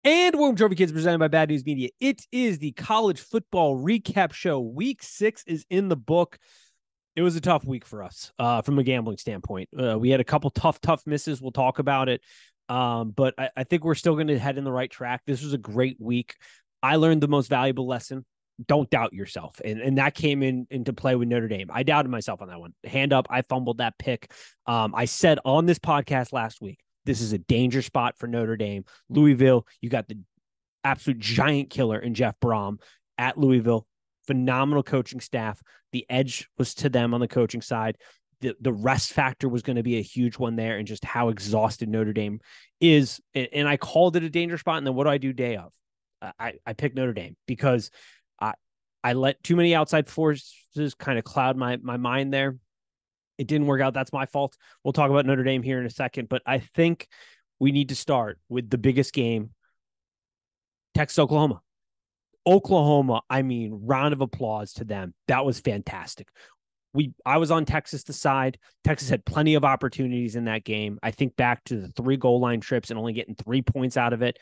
And Warm Trophy Kids presented by Bad News Media. It is the college football recap show. Week 6 is in the book. It was a tough week for us from a gambling standpoint. We had a couple tough misses. We'll talk about it. But I think we're still going to head in the right track. This was a great week. I learned the most valuable lesson. Don't doubt yourself. And that came into play with Notre Dame. I doubted myself on that one. Hand up, I fumbled that pick. I said on this podcast last week, this is a danger spot for Notre Dame. Louisville, you got the absolute giant killer in Jeff Brom at Louisville. Phenomenal coaching staff. The edge was to them on the coaching side. The rest factor was going to be a huge one there, and just how exhausted Notre Dame is. And I called it a danger spot. And then what do I do day of? I picked Notre Dame because I let too many outside forces kind of cloud my mind there. It didn't work out. That's my fault. We'll talk about Notre Dame here in a second, but I think we need to start with the biggest game, Texas, Oklahoma. Oklahoma, I mean, round of applause to them. That was fantastic. I was on Texas' side. Texas had plenty of opportunities in that game. I think back to the 3 goal line trips and only getting 3 points out of it.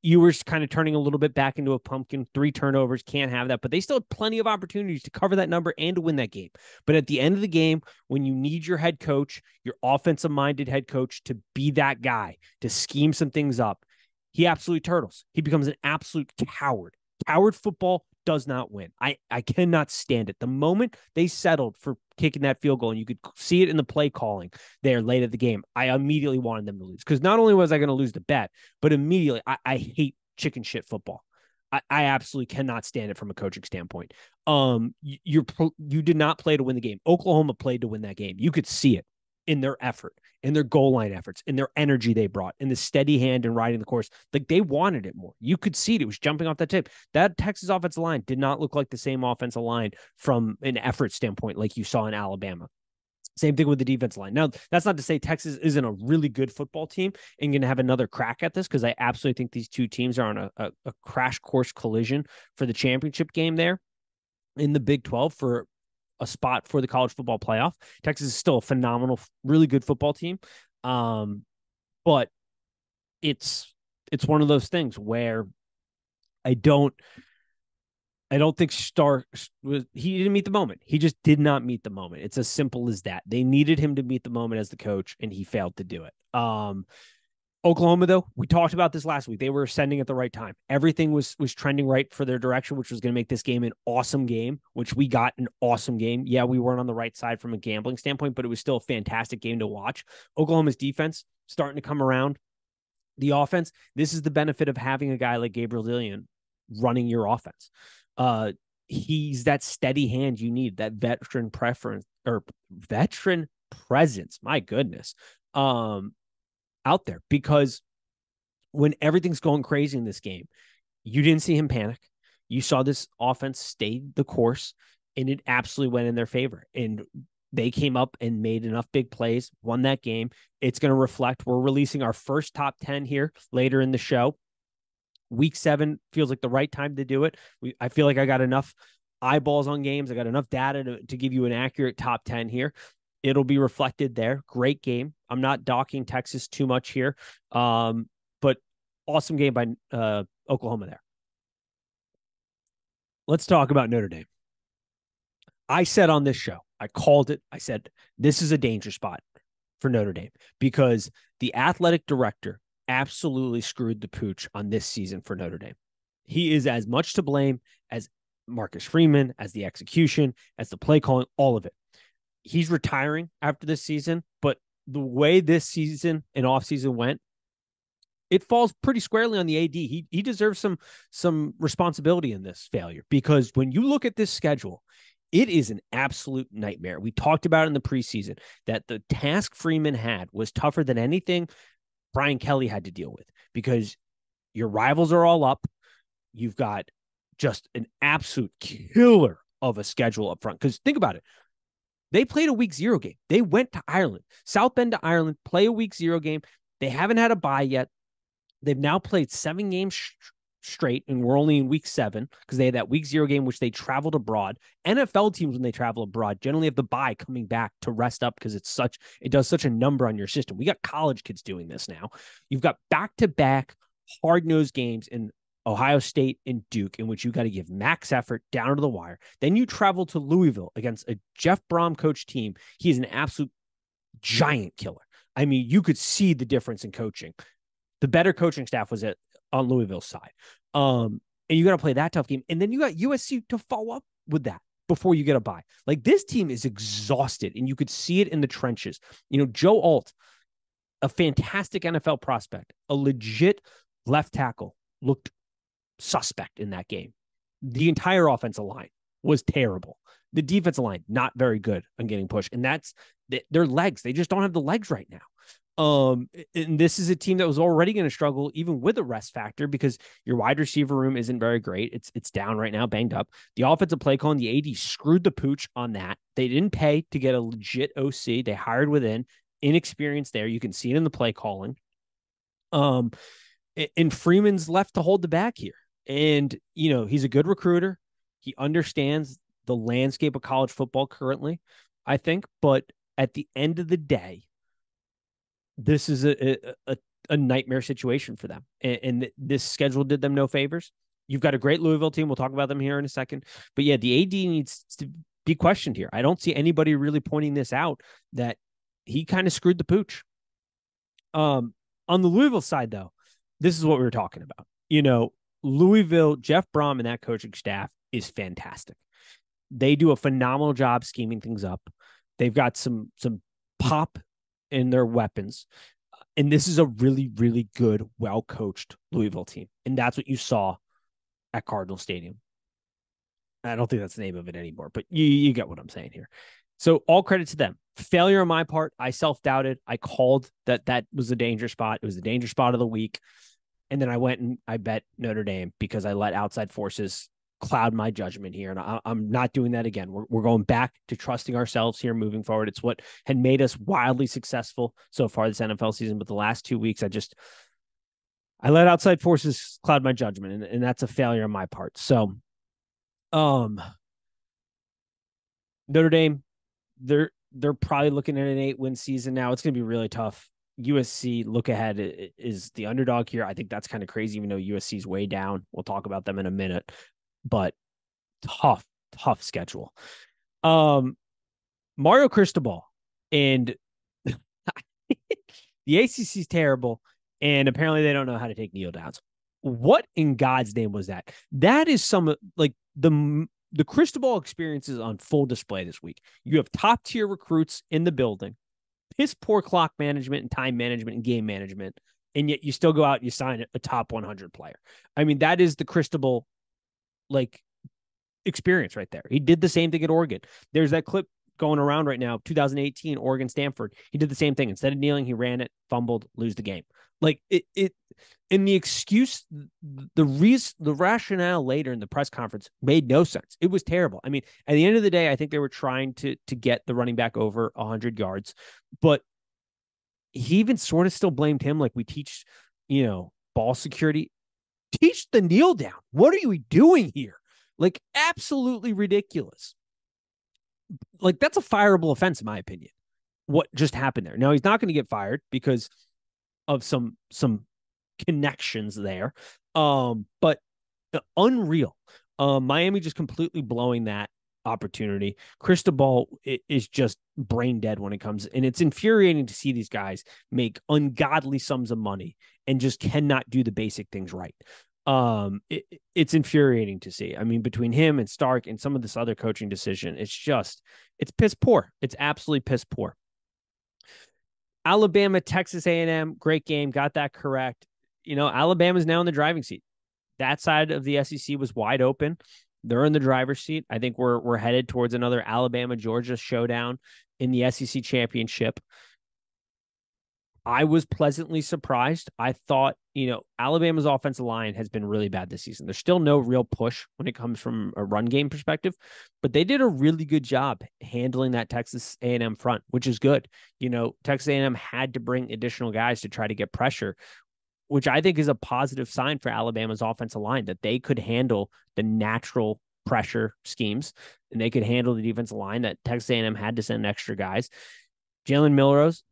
You were kind of turning a little bit back into a pumpkin. 3 turnovers, can't have that. But they still had plenty of opportunities to cover that number and to win that game. But at the end of the game, when you need your head coach, your offensive-minded head coach, to be that guy, to scheme some things up, he absolutely turtles. He becomes an absolute coward. Coward football does not win. I cannot stand it. The moment they settled for kicking that field goal, and you could see it in the play calling there late at the game, I immediately wanted them to lose. Because not only was I going to lose the bet, but immediately I hate chicken shit football. I absolutely cannot stand it from a coaching standpoint. You did not play to win the game. Oklahoma played to win that game. You could see it in their effort, in their goal line efforts, in their energy they brought, in the steady hand and riding the course. Like, they wanted it more. You could see it. It was jumping off that tip. That Texas offensive line did not look like the same offensive line from an effort standpoint like you saw in Alabama. Same thing with the defense line. Now, that's not to say Texas isn't a really good football team and going to have another crack at this, because I absolutely think these two teams are on a crash course collision for the championship game there in the Big 12 for a spot for the college football playoff. Texas is still a phenomenal, really good football team. But it's one of those things where I don't think he didn't meet the moment. He just did not meet the moment. It's as simple as that. They needed him to meet the moment as the coach, and he failed to do it. Oklahoma, though, we talked about this last week. They were ascending at the right time. Everything was trending right for their direction, which was going to make this game an awesome game, which we got an awesome game. Yeah, we weren't on the right side from a gambling standpoint, but it was still a fantastic game to watch. Oklahoma's defense starting to come around. The offense, this is the benefit of having a guy like Gabriel Zillion running your offense. He's that steady hand you need, that veteran presence. My goodness. Out there, because when everything's going crazy in this game, you didn't see him panic. You saw this offense stay the course, and it absolutely went in their favor. And they came up and made enough big plays, won that game. It's going to reflect. We're releasing our first top 10 here later in the show. Week 7 feels like the right time to do it. I feel like I got enough eyeballs on games. I got enough data to give you an accurate top 10 here. It'll be reflected there. Great game. I'm not docking Texas too much here, but awesome game by Oklahoma there. Let's talk about Notre Dame. I said on this show, I called it. I said, this is a danger spot for Notre Dame, because the athletic director absolutely screwed the pooch on this season for Notre Dame. He is as much to blame as Marcus Freeman, as the execution, as the play calling, all of it. He's retiring after this season, but the way this season and offseason went, it falls pretty squarely on the AD. He deserves some responsibility in this failure, because when you look at this schedule, it is an absolute nightmare. We talked about in the preseason that the task Freeman had was tougher than anything Brian Kelly had to deal with, because your rivals are all up. You've got just an absolute killer of a schedule up front. Because think about it. They played a week 0 game. They went to Ireland, South Bend to Ireland, play a week 0 game. They haven't had a bye yet. They've now played 7 games straight, and we're only in week 7 because they had that week 0 game, which they traveled abroad. NFL teams, when they travel abroad, generally have the bye coming back to rest up, because it does such a number on your system. We got college kids doing this now. You've got back-to-back hard-nosed games in Ohio State and Duke, in which you got to give max effort down to the wire. Then you travel to Louisville against a Jeff Brom coach team. He is an absolute giant killer. I mean, you could see the difference in coaching. The better coaching staff was on Louisville's side. And you got to play that tough game. And then you got USC to follow up with that before you get a bye. Like, this team is exhausted, and you could see it in the trenches. Joe Alt, a fantastic NFL prospect, a legit left tackle, looked suspect in that game. The entire offensive line was terrible. The defensive line, not very good on getting pushed. And that's their legs. They just don't have the legs right now. And this is a team that was already going to struggle even with a rest factor, because your wide receiver room isn't very great. It's down right now, banged up. The offensive play call and the AD screwed the pooch on that. They didn't pay to get a legit OC. They hired within, inexperience there. You can see it in the play calling. And Freeman's left to hold the bag here. And, he's a good recruiter. He understands the landscape of college football currently, I think. But at the end of the day, this is a nightmare situation for them. And this schedule did them no favors. You've got a great Louisville team. We'll talk about them here in a second. But yeah, the AD needs to be questioned here. I don't see anybody really pointing this out, that he kind of screwed the pooch. On the Louisville side, though, this is what we were talking about. Louisville, Jeff Brom and that coaching staff is fantastic. They do a phenomenal job scheming things up. They've got some pop in their weapons. And this is a really, really good, well-coached Louisville team. And that's what you saw at Cardinal Stadium. I don't think that's the name of it anymore, but you get what I'm saying here. So all credit to them. Failure on my part. I self-doubted. I called that was a danger spot. It was the danger spot of the week. And then I went and I bet Notre Dame because I let outside forces cloud my judgment here. And I'm not doing that again. We're going back to trusting ourselves here moving forward. It's what had made us wildly successful so far this NFL season. But the last 2 weeks, I let outside forces cloud my judgment. And that's a failure on my part. So, Notre Dame, they're probably looking at an 8-win season now. It's going to be really tough. USC, look ahead, is the underdog here. I think that's kind of crazy, even though USC is way down. We'll talk about them in a minute, but tough schedule. Mario Cristobal, and the ACC is terrible, and apparently they don't know how to take kneel downs. What in God's name was that? That is some, like, the Cristobal experience is on full display this week. You have top tier recruits in the building, piss poor clock management and time management and game management, and yet you still go out and you sign a top 100 player. I mean, that is the Cristobal experience right there. He did the same thing at Oregon. There's that clip going around right now, 2018 Oregon Stanford. He did the same thing. Instead of kneeling, he ran it, fumbled, lose the game. Like it and the excuse, the rationale later in the press conference made no sense. It was terrible. I mean, at the end of the day, I think they were trying to get the running back over 100 yards, but he even sort of still blamed him. Like, we teach, ball security, teach the kneel down. What are we doing here? Like, absolutely ridiculous. Like, that's a fireable offense, in my opinion, what just happened there. Now, he's not going to get fired because of some connections there. But unreal. Miami just completely blowing that opportunity. Cristobal is just brain dead when it comes, and it's infuriating to see these guys make ungodly sums of money and just cannot do the basic things right. It's infuriating to see. I mean, between him and Stark and some of this other coaching decision, it's piss poor. It's absolutely piss poor. Alabama, Texas A&M, great game. Got that correct. Alabama's now in the driving seat. That side of the SEC was wide open. They're in the driver's seat. I think we're headed towards another Alabama-Georgia showdown in the SEC championship. I was pleasantly surprised. I thought, Alabama's offensive line has been really bad this season. There's still no real push when it comes from a run game perspective, but they did a really good job handling that Texas A&M front, which is good. Texas A&M had to bring additional guys to try to get pressure, which I think is a positive sign for Alabama's offensive line, that they could handle the natural pressure schemes and they could handle the defensive line that Texas A&M had to send extra guys. Jalen Milrose,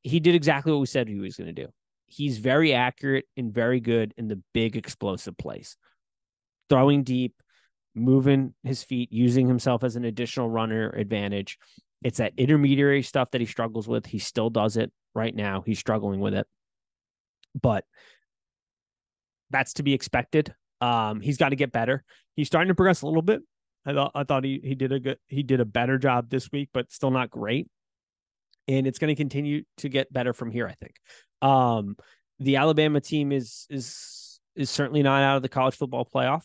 he did exactly what we said he was going to do. He's very accurate and very good in the big explosive plays, throwing deep, moving his feet, using himself as an additional runner advantage. It's that intermediary stuff that he struggles with. He still does it right now. He's struggling with it, but that's to be expected. He's got to get better. He's starting to progress a little bit. I thought he did a better job this week, but still not great. And it's going to continue to get better from here, I think. The Alabama team is certainly not out of the college football playoff.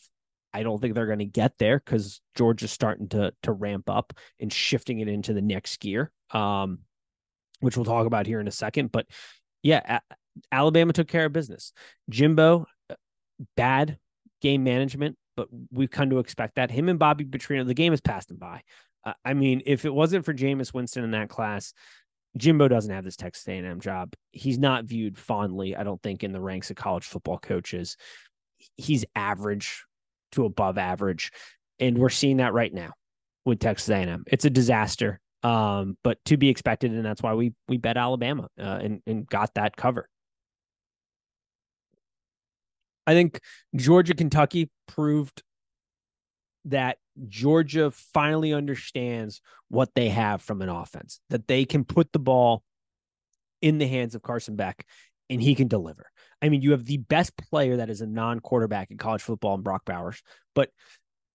I don't think they're going to get there because Georgia's starting to ramp up and shifting it into the next gear, which we'll talk about here in a second. But yeah, Alabama took care of business. Jimbo, bad game management, but we've come to expect that. Him and Bobby Petrino, the game has passed him by. I mean, if it wasn't for Jameis Winston in that class, Jimbo doesn't have this Texas A&M job. He's not viewed fondly, I don't think, in the ranks of college football coaches. He's average to above average, and we're seeing that right now with Texas A&M. It's a disaster, but to be expected, and that's why we bet Alabama and got that cover. I think Georgia, Kentucky proved that Georgia finally understands what they have from an offense, that they can put the ball in the hands of Carson Beck and he can deliver. I mean, you have the best player that is a non-quarterback in college football in Brock Bowers, but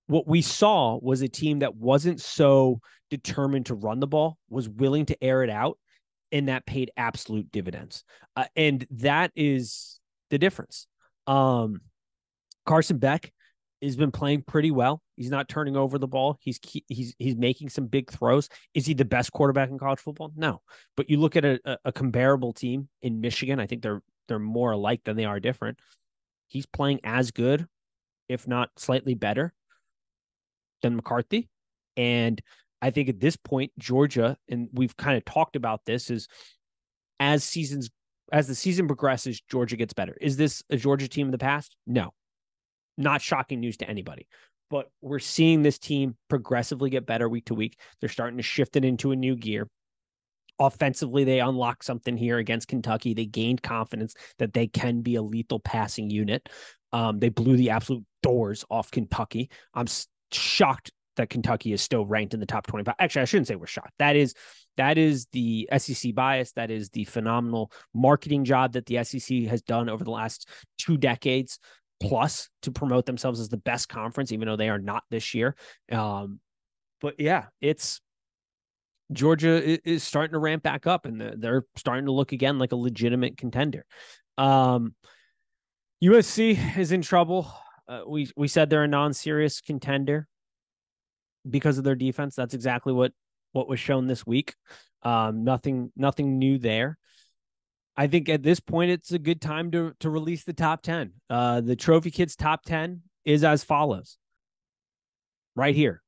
what we saw was a team that wasn't so determined to run the ball, was willing to air it out, and that paid absolute dividends. And that is the difference. Carson Beck has been playing pretty well. He's not turning over the ball. He's making some big throws. Is he the best quarterback in college football? No. But you look at a comparable team in Michigan. I think they're more alike than they are different. He's playing as good, if not slightly better, than McCarthy. And I think at this point, Georgia, and we've kind of talked about this, is as the season progresses, Georgia gets better. Is this a Georgia team in the past? No. Not shocking news to anybody. But we're seeing this team progressively get better week to week. They're starting to shift it into a new gear. Offensively, they unlocked something here against Kentucky. They gained confidence that they can be a lethal passing unit. They blew the absolute doors off Kentucky. I'm shocked that Kentucky is still ranked in the top 25. Actually, I shouldn't say we're shocked. That is the SEC bias. That is the phenomenal marketing job that the SEC has done over the last 2 decades plus to promote themselves as the best conference, even though they are not this year. But yeah, it's Georgia is starting to ramp back up, and they're starting to look again like a legitimate contender. USC is in trouble. We said they're a non-serious contender because of their defense. That's exactly what was shown this week. Nothing new there. I think at this point, it's a good time to release the top 10. The Trophy Kids top 10 is as follows. Right here.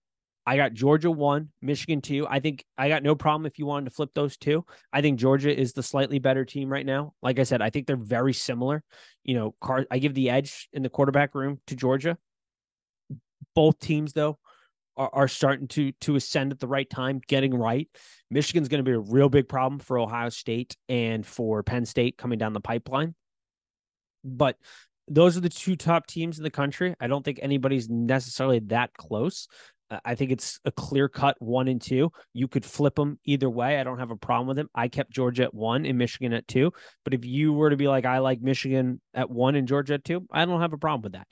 I got Georgia 1, Michigan 2. I think I got no problem if you wanted to flip those 2. I think Georgia is the slightly better team right now. Like I said, I think they're very similar. I give the edge in the quarterback room to Georgia. Both teams, though, are starting to ascend at the right time, getting right. Michigan's going to be a real big problem for Ohio State and for Penn State coming down the pipeline. But those are the 2 top teams in the country. I don't think anybody's necessarily that close. I think it's a clear-cut 1 and 2. You could flip them either way. I don't have a problem with them. I kept Georgia at 1 and Michigan at 2. But if you were to be like, I like Michigan at 1 and Georgia at 2, I don't have a problem with that.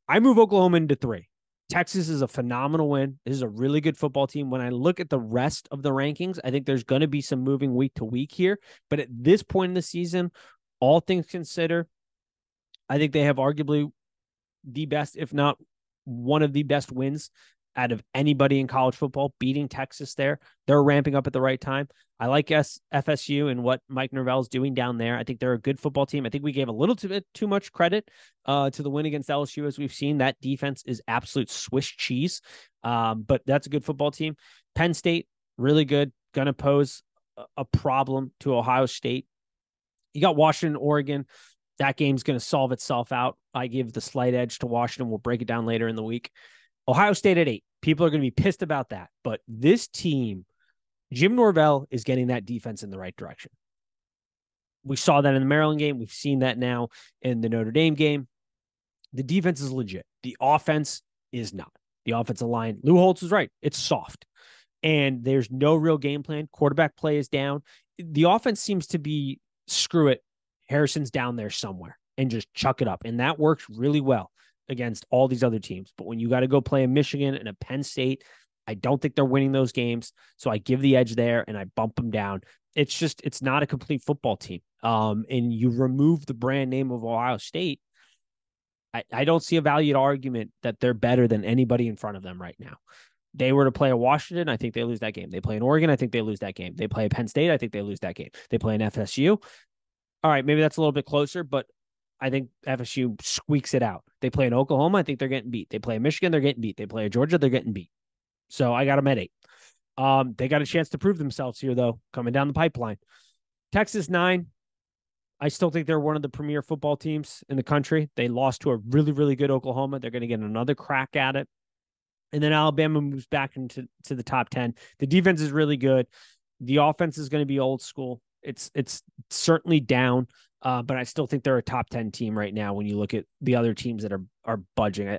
I move Oklahoma into 3. Texas is a phenomenal win. This is a really good football team. When I look at the rest of the rankings, I think there's going to be some moving week to week here. But at this point in the season, all things considered, I think they have arguably the best, if not one of the best wins out of anybody in college football, beating Texas there. They're ramping up at the right time. I like FSU and what Mike Norvell is doing down there. I think they're a good football team. I think we gave a little bit too much credit to the win against LSU. As we've seen, that defense is absolute Swiss cheese. But that's a good football team. Penn State, really good. Going to pose a problem to Ohio State. You got Washington, Oregon. That game's going to solve itself out. I give the slight edge to Washington. We'll break it down later in the week. Ohio State at 8. People are going to be pissed about that. But this team, Jim Norvell is getting that defense in the right direction. We saw that in the Maryland game. We've seen that now in the Notre Dame game. The defense is legit. The offense is not. The offensive line, Lou Holtz was right. It's soft. And there's no real game plan. Quarterback play is down. The offense seems to be, screw it, Harrison's down there somewhere and just chuck it up. And that works really well against all these other teams. But when you got to go play a Michigan and a Penn State, I don't think they're winning those games. So I give the edge there and I bump them down. It's not a complete football team. And you remove the brand name of Ohio State, I don't see a valued argument that they're better than anybody in front of them right now. They were to play a Washington, I think they lose that game. They play an Oregon, I think they lose that game. They play a Penn State, I think they lose that game. They play an FSU. All right, maybe that's a little bit closer, but I think FSU squeaks it out. They play in Oklahoma, I think they're getting beat. They play in Michigan, they're getting beat. They play in Georgia, they're getting beat. So I got them at 8. They got a chance to prove themselves here, though, coming down the pipeline. Texas 9. I still think they're one of the premier football teams in the country. They lost to a really, really good Oklahoma. They're going to get another crack at it. And then Alabama moves back into the top 10. The defense is really good. The offense is going to be old school. It's certainly down, but I still think they're a top 10 team right now when you look at the other teams that are budging.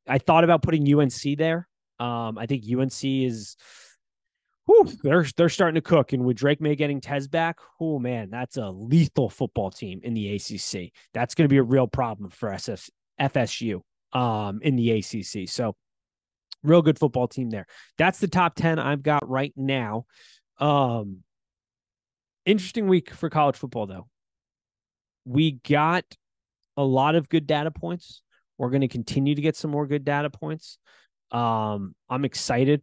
I thought about putting UNC there. I think UNC is... they're starting to cook. And with Drake May getting Tez back, oh, man, that's a lethal football team in the ACC. That's going to be a real problem for FSU in the ACC. So real good football team there. That's the top 10 I've got right now. Interesting week for college football, though. We got a lot of good data points. We're going to continue to get some more good data points. I'm excited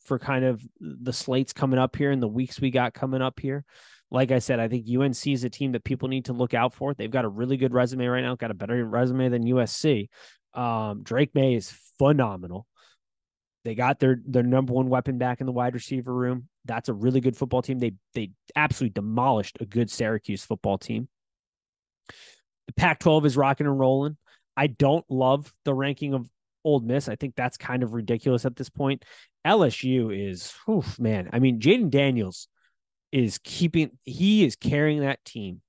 for kind of the slates coming up here and the weeks we got coming up here. Like I said, I think UNC is a team that people need to look out for. They've got a really good resume right now, got a better resume than USC. Drake May is phenomenal. They got their number one weapon back in the wide receiver room. That's a really good football team. They absolutely demolished a good Syracuse football team. The Pac-12 is rocking and rolling. I don't love the ranking of Ole Miss. I think that's kind of ridiculous at this point. LSU is, man. I mean, Jaden Daniels is carrying that team,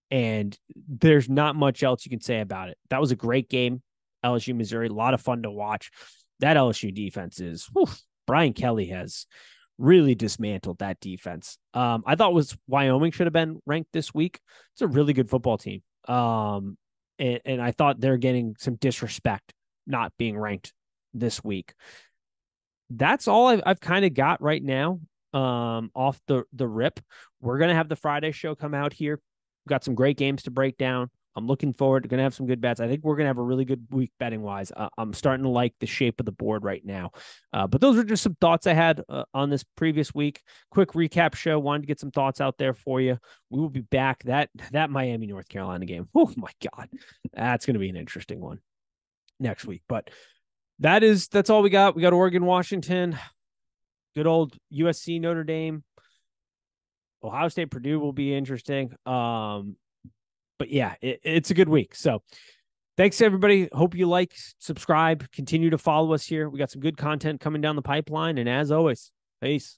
and there's not much else you can say about it. That was a great game. LSU, Missouri, a lot of fun to watch. That LSU defense is, Brian Kelly has really dismantled that defense. I thought Wyoming should have been ranked this week. It's a really good football team. And I thought they're getting some disrespect not being ranked this week. That's all I've kind of got right now off the rip. We're going to have the Friday show come out here. We've got some great games to break down. I'm looking forward to going to have some good bets. I think we're going to have a really good week betting wise. I'm starting to like the shape of the board right now. But those are just some thoughts I had on this previous week. Quick recap show. Wanted to get some thoughts out there for you. We will be back. That Miami, North Carolina game. Oh my God. That's going to be an interesting one next week. But that's all we got. We got Oregon, Washington, good old USC, Notre Dame, Ohio State, Purdue will be interesting. But yeah, it's a good week. So thanks everybody. Hope you like, subscribe, continue to follow us here. We got some good content coming down the pipeline. And as always, peace.